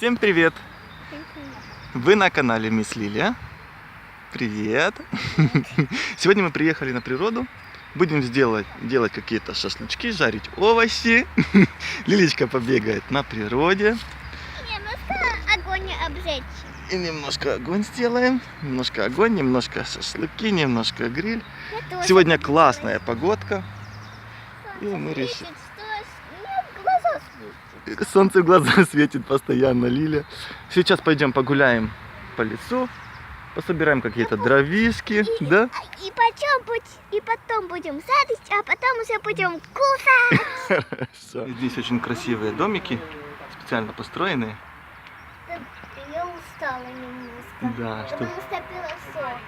Всем привет! Вы на канале Мисс Лилия. Привет! Сегодня мы приехали на природу. Будем делать какие-то шашлычки, жарить овощи. Лилечка побегает на природе. Немножко огонь обжечь. И немножко огонь сделаем. Немножко огонь, немножко шашлыки, немножко гриль. Сегодня классная погодка. И мы решили... Солнце в глаза светит постоянно, Лиля. Сейчас пойдем погуляем по лесу, пособираем какие-то дровишки, да? И потом будем садить, а потом уже будем кушать. Хорошо. Здесь очень красивые домики, специально построенные. Я устала немножко. Да, что... Потому что пила сок.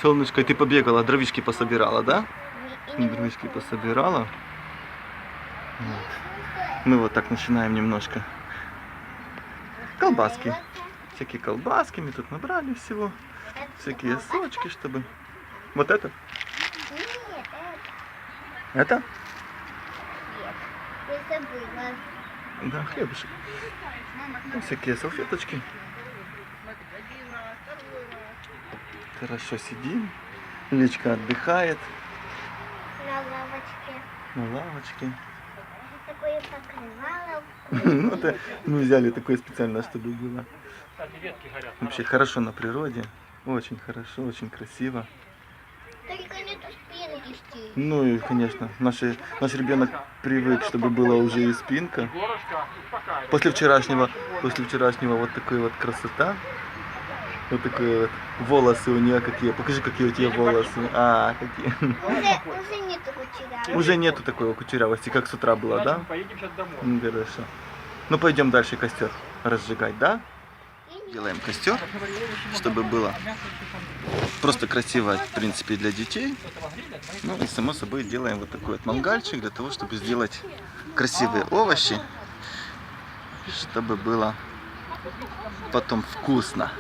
Солнышко, ты побегала, дровишки пособирала, да? Дровишки пособирала. Вот. Мы вот так начинаем немножко. Колбаски. Всякие колбаски мы тут набрали всего. Всякие сочки, чтобы... Вот это? Нет, Это? нет. Я забыла. Да, хлебушек. Ну, всякие салфеточки. Хорошо сидим. Личка отдыхает На лавочке. на лавочке. Такое покрывало. Ну, это мы взяли такое специально, чтобы было. Вообще хорошо на природе. Очень хорошо, очень красиво. Только нету спинки здесь. Ну и, конечно, наш ребенок привык, чтобы была уже и спинка. После вчерашнего вот такая вот красота. Вот такие вот волосы у нее какие. Покажи, какие у тебя волосы. А, какие. Уже нету кучерявости. Уже нету такой кучерявости, как с утра было, да? Поедем сейчас домой. Ну, хорошо. Ну, пойдем дальше костер разжигать, да? Делаем костер, чтобы было просто красиво, в принципе, для детей. Ну и, само собой, делаем вот такой вот мангальчик, для того, чтобы сделать красивые овощи, чтобы было потом вкусно.